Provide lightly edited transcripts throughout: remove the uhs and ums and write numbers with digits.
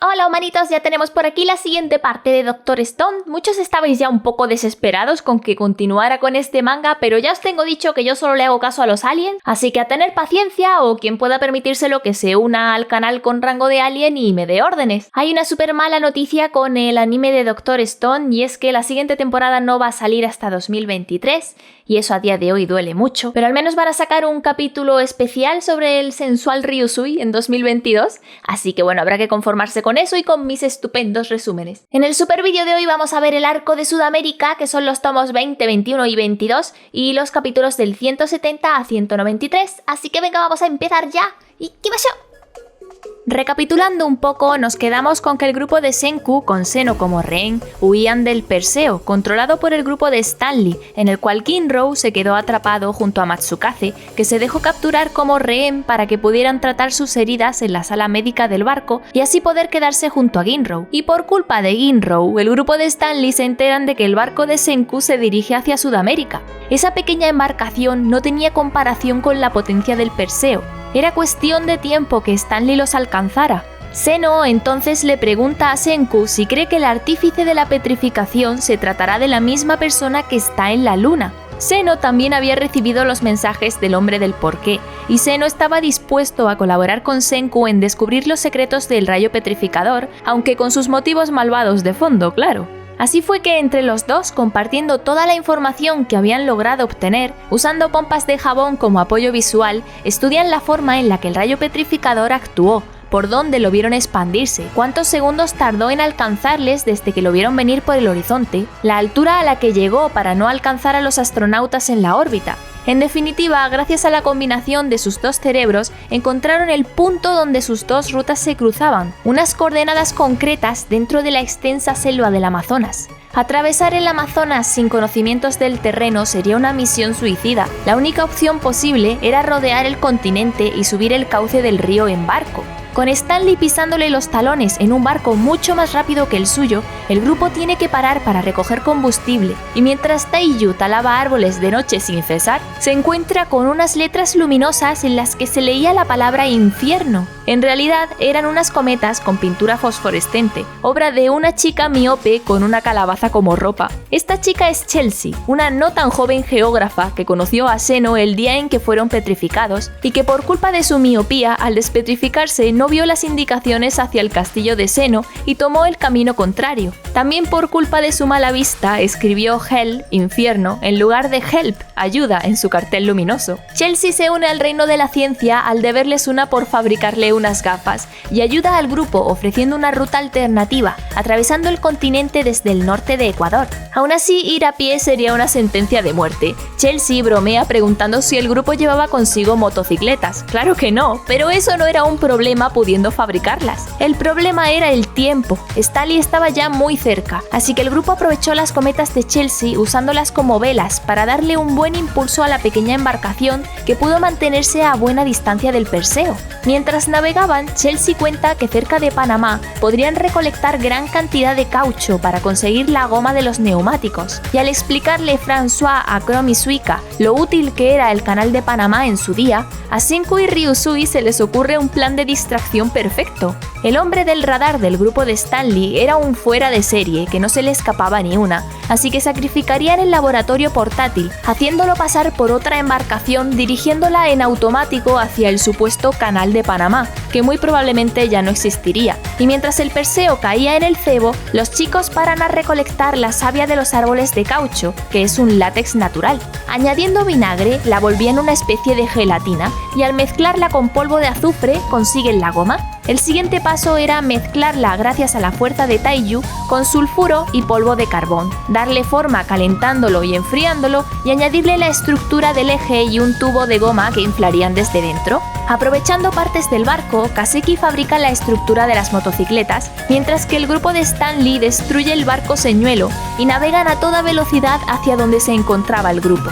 Hola humanitos, ya tenemos por aquí la siguiente parte de Doctor Stone. Muchos estabais ya un poco desesperados con que continuara con este manga, pero ya os tengo dicho que yo solo le hago caso a los aliens, así que a tener paciencia o quien pueda permitírselo que se una al canal con rango de alien y me dé órdenes. Hay una súper mala noticia con el anime de Doctor Stone y es que la siguiente temporada no va a salir hasta 2023 y eso a día de hoy duele mucho, pero al menos van a sacar un capítulo especial sobre el sensual Ryusui en 2022, así que bueno, habrá que conformarse con eso y con mis estupendos resúmenes. En el super vídeo de hoy vamos a ver el arco de Sudamérica, que son los tomos 20, 21 y 22, y los capítulos del 170 a 193, así que venga, vamos a empezar ya. ¡Y qué pasó! Recapitulando un poco, nos quedamos con que el grupo de Senku, con Seno como rehén, huían del Perseo, controlado por el grupo de Stanley, en el cual Ginro se quedó atrapado junto a Matsukaze, que se dejó capturar como rehén para que pudieran tratar sus heridas en la sala médica del barco y así poder quedarse junto a Ginro. Y por culpa de Ginro, el grupo de Stanley se enteran de que el barco de Senku se dirige hacia Sudamérica. Esa pequeña embarcación no tenía comparación con la potencia del Perseo. Era cuestión de tiempo que Stanley los alcanzara. Seno entonces le pregunta a Senku si cree que el artífice de la petrificación se tratará de la misma persona que está en la luna. Seno también había recibido los mensajes del hombre del porqué, y Seno estaba dispuesto a colaborar con Senku en descubrir los secretos del rayo petrificador, aunque con sus motivos malvados de fondo, claro. Así fue que entre los dos, compartiendo toda la información que habían logrado obtener, usando pompas de jabón como apoyo visual, estudian la forma en la que el rayo petrificador actuó, por dónde lo vieron expandirse, cuántos segundos tardó en alcanzarles desde que lo vieron venir por el horizonte, la altura a la que llegó para no alcanzar a los astronautas en la órbita. En definitiva, gracias a la combinación de sus dos cerebros, encontraron el punto donde sus dos rutas se cruzaban, unas coordenadas concretas dentro de la extensa selva del Amazonas. Atravesar el Amazonas sin conocimientos del terreno sería una misión suicida. La única opción posible era rodear el continente y subir el cauce del río en barco. Con Stanley pisándole los talones en un barco mucho más rápido que el suyo, el grupo tiene que parar para recoger combustible, y mientras Taiyu talaba árboles de noche sin cesar, se encuentra con unas letras luminosas en las que se leía la palabra infierno. En realidad eran unas cometas con pintura fosforescente, obra de una chica miope con una calabaza como ropa. Esta chica es Chelsea, una no tan joven geógrafa que conoció a Seno el día en que fueron petrificados y que por culpa de su miopía al despetrificarse no vio las indicaciones hacia el castillo de Seno y tomó el camino contrario. También por culpa de su mala vista escribió Hell, infierno, en lugar de Help, ayuda, en su cartel luminoso. Chelsea se une al reino de la ciencia al deberles una por fabricarle unas gafas y ayuda al grupo ofreciendo una ruta alternativa, atravesando el continente desde el norte de Ecuador. Aún así, ir a pie sería una sentencia de muerte. Chelsea bromea preguntando si el grupo llevaba consigo motocicletas. Claro que no, pero eso no era un problema pudiendo fabricarlas. El problema era el tiempo. Stanley estaba ya muy cerca, así que el grupo aprovechó las cometas de Chelsea usándolas como velas para darle un buen impulso a la pequeña embarcación que pudo mantenerse a buena distancia del Perseo. Mientras navegaban, Chelsea cuenta que cerca de Panamá podrían recolectar gran cantidad de caucho para conseguir la goma de los neumáticos, y al explicarle François a Chrome y Suika lo útil que era el canal de Panamá en su día, a Senku y Ryusui se les ocurre un plan de distracción perfecto. El hombre del radar del grupo de Stanley era un fuera de serie que no se le escapaba ni una, así que sacrificarían el laboratorio portátil, haciéndolo pasar por otra embarcación dirigiéndola en automático hacia el supuesto canal de Panamá, que muy probablemente ya no existiría. Y mientras el Perseo caía en el cebo, los chicos paran a recolectar la savia de los árboles de caucho, que es un látex natural. Añadiendo vinagre, la volvían una especie de gelatina y al mezclarla con polvo de azufre consiguen la goma. El siguiente paso era mezclarla gracias a la fuerza de Taiyu con sulfuro y polvo de carbón, darle forma calentándolo y enfriándolo y añadirle la estructura del eje y un tubo de goma que inflarían desde dentro. Aprovechando partes del barco, Kaseki fabrica la estructura de las motocicletas, mientras que el grupo de Stanley destruye el barco señuelo y navegan a toda velocidad hacia donde se encontraba el grupo.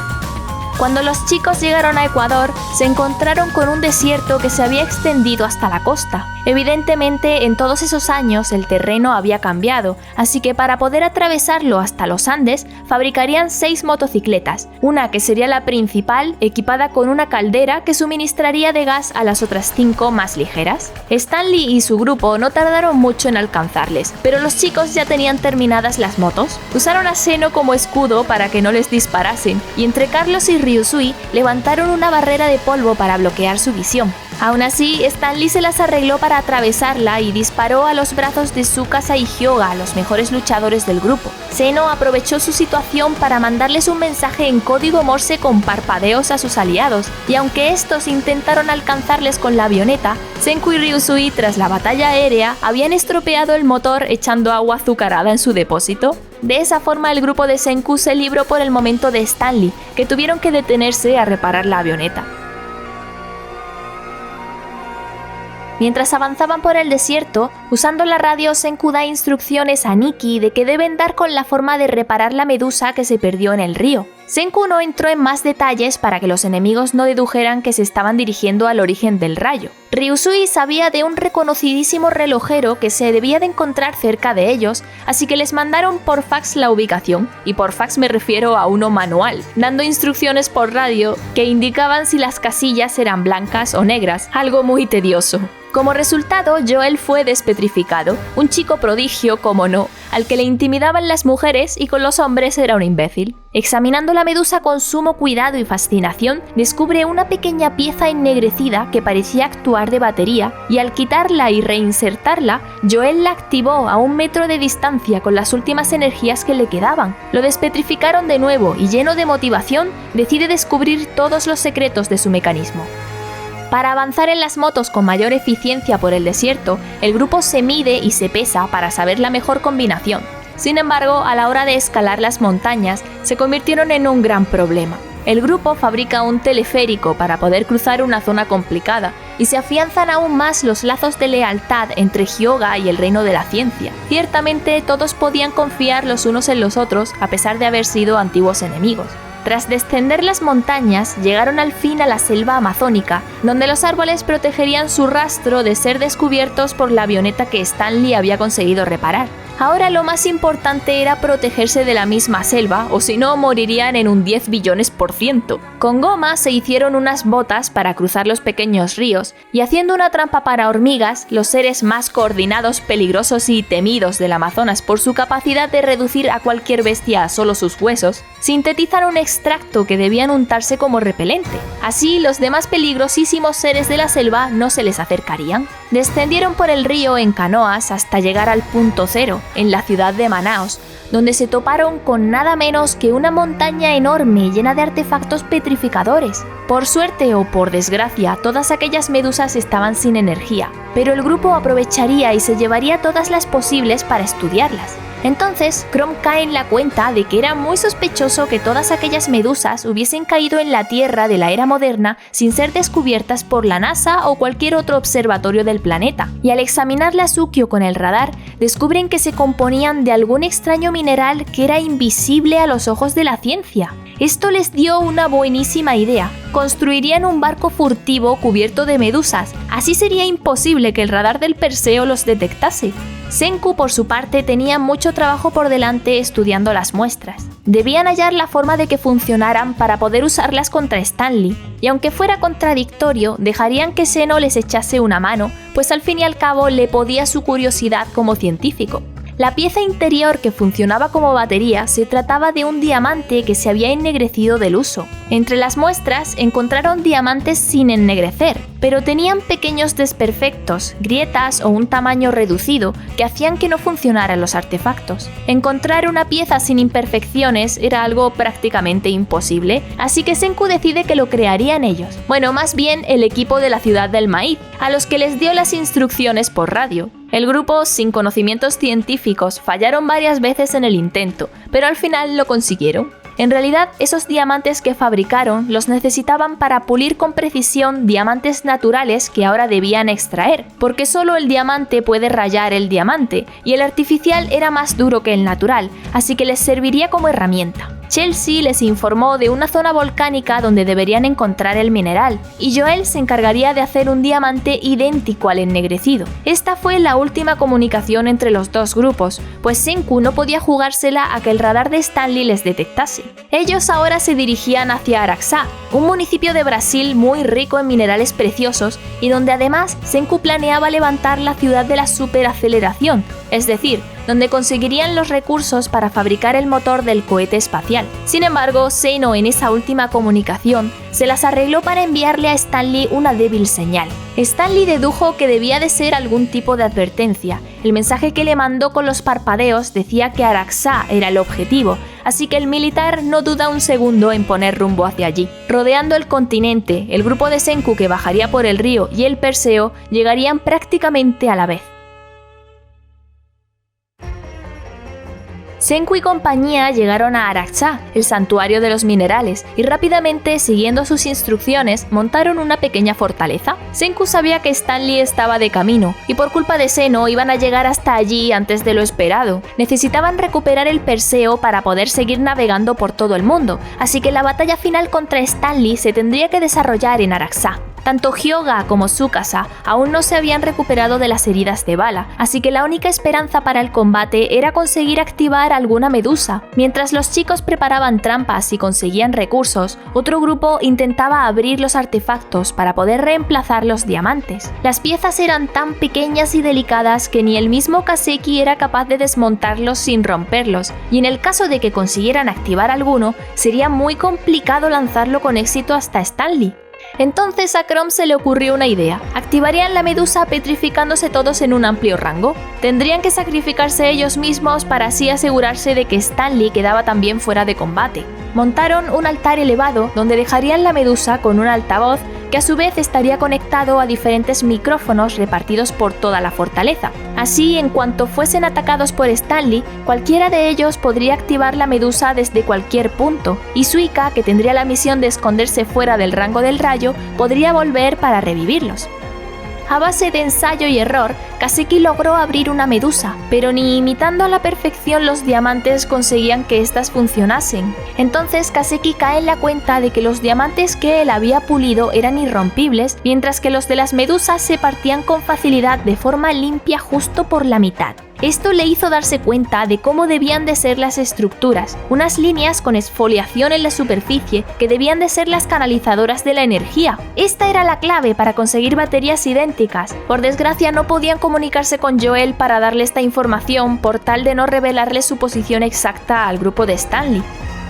Cuando los chicos llegaron a Ecuador, se encontraron con un desierto que se había extendido hasta la costa. Evidentemente, en todos esos años el terreno había cambiado, así que para poder atravesarlo hasta los Andes, fabricarían 6 motocicletas, una que sería la principal, equipada con una caldera que suministraría de gas a las otras 5 más ligeras. Stanley y su grupo no tardaron mucho en alcanzarles, pero los chicos ya tenían terminadas las motos. Usaron a Zeno como escudo para que no les disparasen, y entre Carlos y Ryusui levantaron una barrera de polvo para bloquear su visión. Aún así, Stanley se las arregló para atravesarla y disparó a los brazos de Tsukasa y Hyoga, los mejores luchadores del grupo. Zeno aprovechó su situación para mandarles un mensaje en código Morse con parpadeos a sus aliados, y aunque estos intentaron alcanzarles con la avioneta, Senku y Ryusui, tras la batalla aérea, habían estropeado el motor echando agua azucarada en su depósito. De esa forma, el grupo de Senku se libró por el momento de Stanley, que tuvieron que detenerse a reparar la avioneta. Mientras avanzaban por el desierto, usando la radio, Senku da instrucciones a Nikki de que deben dar con la forma de reparar la medusa que se perdió en el río. Senku no entró en más detalles para que los enemigos no dedujeran que se estaban dirigiendo al origen del rayo. Ryusui sabía de un reconocidísimo relojero que se debía de encontrar cerca de ellos, así que les mandaron por fax la ubicación, y por fax me refiero a uno manual, dando instrucciones por radio que indicaban si las casillas eran blancas o negras, algo muy tedioso. Como resultado, Joel fue despetrificado, un chico prodigio, como no, al que le intimidaban las mujeres y con los hombres era un imbécil. Examinando la medusa con sumo cuidado y fascinación, descubre una pequeña pieza ennegrecida que parecía actuar de batería, y al quitarla y reinsertarla, Joel la activó a 1 metro de distancia con las últimas energías que le quedaban. Lo despetrificaron de nuevo y, lleno de motivación, decide descubrir todos los secretos de su mecanismo. Para avanzar en las motos con mayor eficiencia por el desierto, el grupo se mide y se pesa para saber la mejor combinación. Sin embargo, a la hora de escalar las montañas, se convirtieron en un gran problema. El grupo fabrica un teleférico para poder cruzar una zona complicada, y se afianzan aún más los lazos de lealtad entre Hyoga y el reino de la ciencia. Ciertamente, todos podían confiar los unos en los otros, a pesar de haber sido antiguos enemigos. Tras descender las montañas, llegaron al fin a la selva amazónica, donde los árboles protegerían su rastro de ser descubiertos por la avioneta que Stanley había conseguido reparar. Ahora lo más importante era protegerse de la misma selva, o si no morirían en un 10 billones%. Con goma se hicieron unas botas para cruzar los pequeños ríos, y haciendo una trampa para hormigas, los seres más coordinados, peligrosos y temidos del Amazonas por su capacidad de reducir a cualquier bestia a solo sus huesos, sintetizan un extracto que debían untarse como repelente. Así, los demás peligrosísimos seres de la selva no se les acercarían. Descendieron por el río en canoas hasta llegar al punto cero, en la ciudad de Manaos, donde se toparon con nada menos que una montaña enorme llena de artefactos petrificadores. Por suerte o por desgracia, todas aquellas medusas estaban sin energía, pero el grupo aprovecharía y se llevaría todas las posibles para estudiarlas. Entonces, Chrome cae en la cuenta de que era muy sospechoso que todas aquellas medusas hubiesen caído en la Tierra de la era moderna sin ser descubiertas por la NASA o cualquier otro observatorio del planeta, y al examinarlas Ukyo con el radar, descubren que se componían de algún extraño mineral que era invisible a los ojos de la ciencia. Esto les dio una buenísima idea. Construirían un barco furtivo cubierto de medusas, así sería imposible que el radar del Perseo los detectase. Senku, por su parte, tenía mucho trabajo por delante estudiando las muestras. Debían hallar la forma de que funcionaran para poder usarlas contra Stanley, y aunque fuera contradictorio, dejarían que Zeno les echase una mano, pues al fin y al cabo le podía su curiosidad como científico. La pieza interior que funcionaba como batería se trataba de un diamante que se había ennegrecido del uso. Entre las muestras encontraron diamantes sin ennegrecer, pero tenían pequeños desperfectos, grietas o un tamaño reducido que hacían que no funcionaran los artefactos. Encontrar una pieza sin imperfecciones era algo prácticamente imposible, así que Senku decide que lo crearían ellos. Bueno, más bien el equipo de la ciudad del maíz, a los que les dio las instrucciones por radio. El grupo, sin conocimientos científicos, fallaron varias veces en el intento, pero al final lo consiguieron. En realidad, esos diamantes que fabricaron los necesitaban para pulir con precisión diamantes naturales que ahora debían extraer, porque solo el diamante puede rayar el diamante, y el artificial era más duro que el natural, así que les serviría como herramienta. Chelsea les informó de una zona volcánica donde deberían encontrar el mineral, y Joel se encargaría de hacer un diamante idéntico al ennegrecido. Esta fue la última comunicación entre los dos grupos, pues Senku no podía jugársela a que el radar de Stanley les detectase. Ellos ahora se dirigían hacia Araxá, un municipio de Brasil muy rico en minerales preciosos y donde además Senku planeaba levantar la ciudad de la superaceleración, es decir, donde conseguirían los recursos para fabricar el motor del cohete espacial. Sin embargo, Seno en esa última comunicación se las arregló para enviarle a Stanley una débil señal. Stanley dedujo que debía de ser algún tipo de advertencia. El mensaje que le mandó con los parpadeos decía que Araxá era el objetivo, así que el militar no duda un segundo en poner rumbo hacia allí. Rodeando el continente, el grupo de Senku que bajaría por el río y el Perseo llegarían prácticamente a la vez. Senku y compañía llegaron a Araxá, el santuario de los minerales, y rápidamente, siguiendo sus instrucciones, montaron una pequeña fortaleza. Senku sabía que Stanley estaba de camino, y por culpa de Seno iban a llegar hasta allí antes de lo esperado. Necesitaban recuperar el Perseo para poder seguir navegando por todo el mundo, así que la batalla final contra Stanley se tendría que desarrollar en Araxá. Tanto Hyuga como Tsukasa aún no se habían recuperado de las heridas de bala, así que la única esperanza para el combate era conseguir activar alguna medusa. Mientras los chicos preparaban trampas y conseguían recursos, otro grupo intentaba abrir los artefactos para poder reemplazar los diamantes. Las piezas eran tan pequeñas y delicadas que ni el mismo Kaseki era capaz de desmontarlos sin romperlos, y en el caso de que consiguieran activar alguno, sería muy complicado lanzarlo con éxito hasta Stanley. Entonces a Chrome se le ocurrió una idea. Activarían la medusa petrificándose todos en un amplio rango. Tendrían que sacrificarse ellos mismos para así asegurarse de que Stanley quedaba también fuera de combate. Montaron un altar elevado donde dejarían la medusa con un altavoz que a su vez estaría conectado a diferentes micrófonos repartidos por toda la fortaleza. Así, en cuanto fuesen atacados por Stanley, cualquiera de ellos podría activar la medusa desde cualquier punto, y Suika, que tendría la misión de esconderse fuera del rango del rayo, podría volver para revivirlos. A base de ensayo y error, Kaseki logró abrir una medusa, pero ni imitando a la perfección los diamantes conseguían que éstas funcionasen. Entonces Kaseki cae en la cuenta de que los diamantes que él había pulido eran irrompibles, mientras que los de las medusas se partían con facilidad de forma limpia justo por la mitad. Esto le hizo darse cuenta de cómo debían de ser las estructuras, unas líneas con exfoliación en la superficie que debían de ser las canalizadoras de la energía. Esta era la clave para conseguir baterías idénticas. Por desgracia no podían comunicarse con Joel para darle esta información por tal de no revelarle su posición exacta al grupo de Stanley.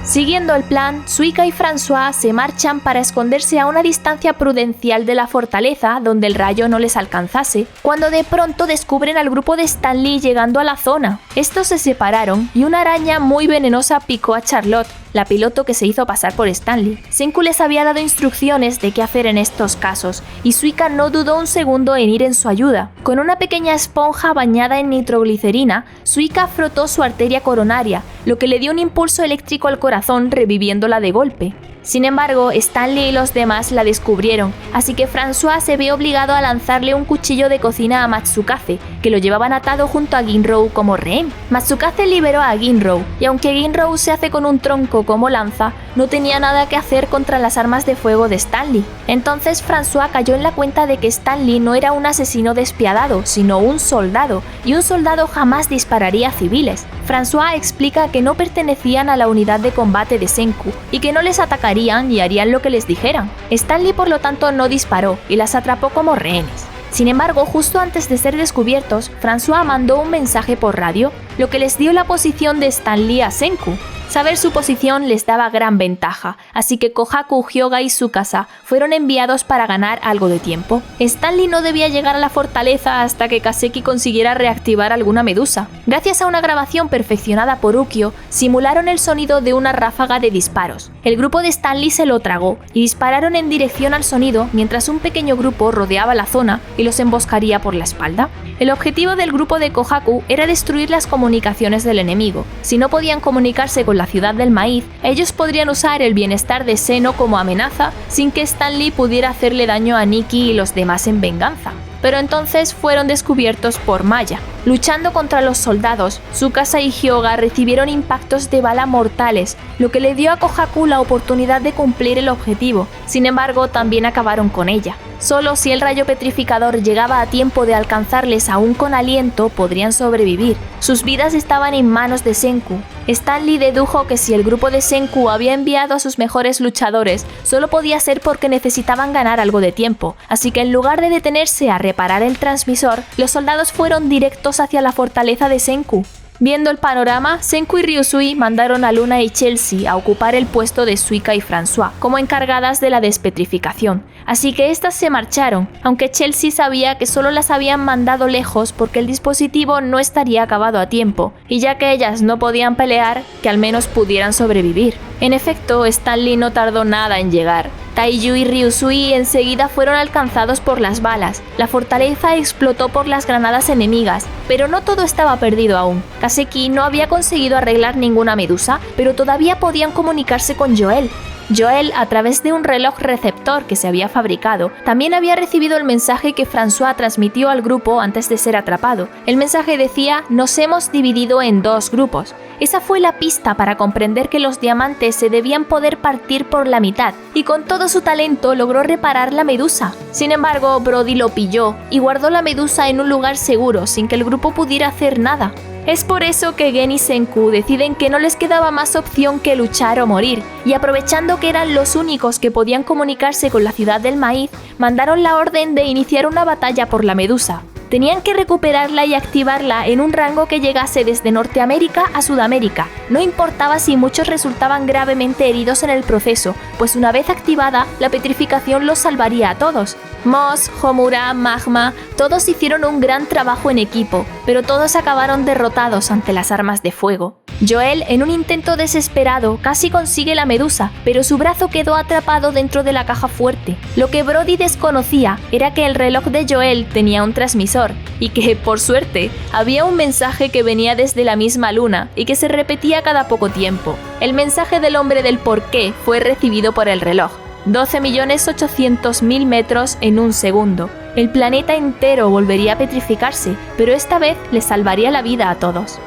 Siguiendo el plan, Suika y François se marchan para esconderse a una distancia prudencial de la fortaleza donde el rayo no les alcanzase, cuando de pronto descubren al grupo de Stanley llegando a la zona. Estos se separaron y una araña muy venenosa picó a Charlotte, la piloto que se hizo pasar por Stanley. Senku les había dado instrucciones de qué hacer en estos casos, y Suika no dudó un segundo en ir en su ayuda. Con una pequeña esponja bañada en nitroglicerina, Suika frotó su arteria coronaria, lo que le dio un impulso eléctrico al corazón, reviviéndola de golpe. Sin embargo, Stanley y los demás la descubrieron, así que François se ve obligado a lanzarle un cuchillo de cocina a Matsukaze, que lo llevaban atado junto a Ginrou como rehén. Matsukaze liberó a Ginrou, y aunque Ginrou se hace con un tronco como lanza, no tenía nada que hacer contra las armas de fuego de Stanley. Entonces François cayó en la cuenta de que Stanley no era un asesino despiadado, sino un soldado, y un soldado jamás dispararía a civiles. François explica que no pertenecían a la unidad de combate de Senku, y que no les atacarían y harían lo que les dijeran. Stanley por lo tanto no disparó y las atrapó como rehenes. Sin embargo, justo antes de ser descubiertos, François mandó un mensaje por radio, lo que les dio la posición de Stanley a Senku. Saber su posición les daba gran ventaja, así que Kohaku, Hyuga y Tsukasa fueron enviados para ganar algo de tiempo. Stanley no debía llegar a la fortaleza hasta que Kaseki consiguiera reactivar alguna medusa. Gracias a una grabación perfeccionada por Ukyo, simularon el sonido de una ráfaga de disparos. El grupo de Stanley se lo tragó y dispararon en dirección al sonido mientras un pequeño grupo rodeaba la zona y los emboscaría por la espalda. El objetivo del grupo de Kohaku era destruir las comunicaciones del enemigo. Si no podían comunicarse con la ciudad del maíz, ellos podrían usar el bienestar de Seno como amenaza sin que Stanley pudiera hacerle daño a Nikki y los demás en venganza. Pero entonces fueron descubiertos por Maya. Luchando contra los soldados, Tsukasa y Hyuga recibieron impactos de bala mortales, lo que le dio a Kohaku la oportunidad de cumplir el objetivo. Sin embargo, también acabaron con ella. Solo si el rayo petrificador llegaba a tiempo de alcanzarles aún con aliento, podrían sobrevivir. Sus vidas estaban en manos de Senku. Stan Lee dedujo que si el grupo de Senku había enviado a sus mejores luchadores, solo podía ser porque necesitaban ganar algo de tiempo, así que en lugar de detenerse a reparar el transmisor, los soldados fueron directos hacia la fortaleza de Senku. Viendo el panorama, Senku y Ryusui mandaron a Luna y Chelsea a ocupar el puesto de Suika y François como encargadas de la despetrificación, así que estas se marcharon, aunque Chelsea sabía que solo las habían mandado lejos porque el dispositivo no estaría acabado a tiempo, y ya que ellas no podían pelear, que al menos pudieran sobrevivir. En efecto, Stan Lee no tardó nada en llegar. Taiju y Ryusui enseguida fueron alcanzados por las balas. La fortaleza explotó por las granadas enemigas, pero no todo estaba perdido aún. Kaseki no había conseguido arreglar ninguna medusa, pero todavía podían comunicarse con Joel. Joel, a través de un reloj receptor que se había fabricado, también había recibido el mensaje que François transmitió al grupo antes de ser atrapado. El mensaje decía: "Nos hemos dividido en 2 grupos". Esa fue la pista para comprender que los diamantes se debían poder partir por la mitad, y con todo su talento logró reparar la medusa. Sin embargo, Brody lo pilló y guardó la medusa en un lugar seguro sin que el grupo pudiera hacer nada. Es por eso que Gen y Senku deciden que no les quedaba más opción que luchar o morir, y aprovechando que eran los únicos que podían comunicarse con la ciudad del maíz, mandaron la orden de iniciar una batalla por la medusa. Tenían que recuperarla y activarla en un rango que llegase desde Norteamérica a Sudamérica. No importaba si muchos resultaban gravemente heridos en el proceso, pues una vez activada, la petrificación los salvaría a todos. Moss, Homura, Magma, todos hicieron un gran trabajo en equipo, pero todos acabaron derrotados ante las armas de fuego. Joel, en un intento desesperado, casi consigue la medusa, pero su brazo quedó atrapado dentro de la caja fuerte. Lo que Brody desconocía era que el reloj de Joel tenía un transmisor, y que, por suerte, había un mensaje que venía desde la misma luna y que se repetía cada poco tiempo. El mensaje del hombre del porqué fue recibido por el reloj: 12.800.000 metros en un segundo. El planeta entero volvería a petrificarse, pero esta vez les salvaría la vida a todos.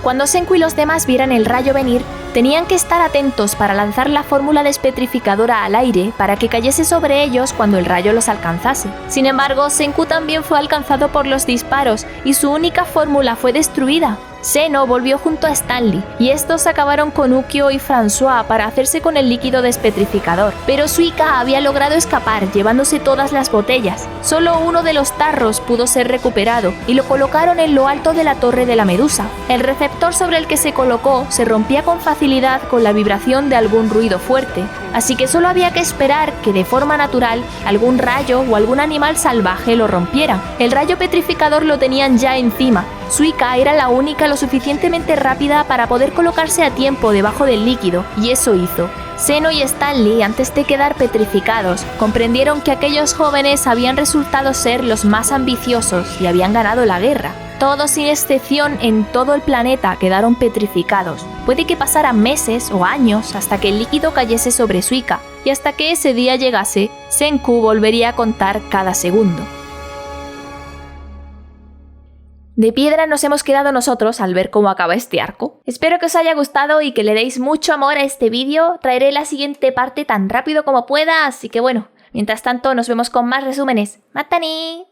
Cuando Senku y los demás vieran el rayo venir, tenían que estar atentos para lanzar la fórmula despetrificadora al aire para que cayese sobre ellos cuando el rayo los alcanzase. Sin embargo, Senku también fue alcanzado por los disparos y su única fórmula fue destruida. Seno volvió junto a Stanley y estos acabaron con Ukyo y François para hacerse con el líquido despetrificador, pero Suika había logrado escapar llevándose todas las botellas. Solo uno de los tarros pudo ser recuperado y lo colocaron en lo alto de la torre de la medusa. El receptor sobre el que se colocó se rompía con facilidad con la vibración de algún ruido fuerte, así que solo había que esperar que de forma natural algún rayo o algún animal salvaje lo rompiera. El rayo petrificador lo tenían ya encima. Suika era la única lo suficientemente rápida para poder colocarse a tiempo debajo del líquido, y eso hizo. Seno y Stanley, antes de quedar petrificados, comprendieron que aquellos jóvenes habían resultado ser los más ambiciosos y habían ganado la guerra. Todos sin excepción en todo el planeta quedaron petrificados. Puede que pasaran meses o años hasta que el líquido cayese sobre Suika, y hasta que ese día llegase, Senku volvería a contar cada segundo. De piedra nos hemos quedado nosotros al ver cómo acaba este arco. Espero que os haya gustado y que le deis mucho amor a este vídeo. Traeré la siguiente parte tan rápido como pueda, así que bueno, mientras tanto nos vemos con más resúmenes. ¡Matani!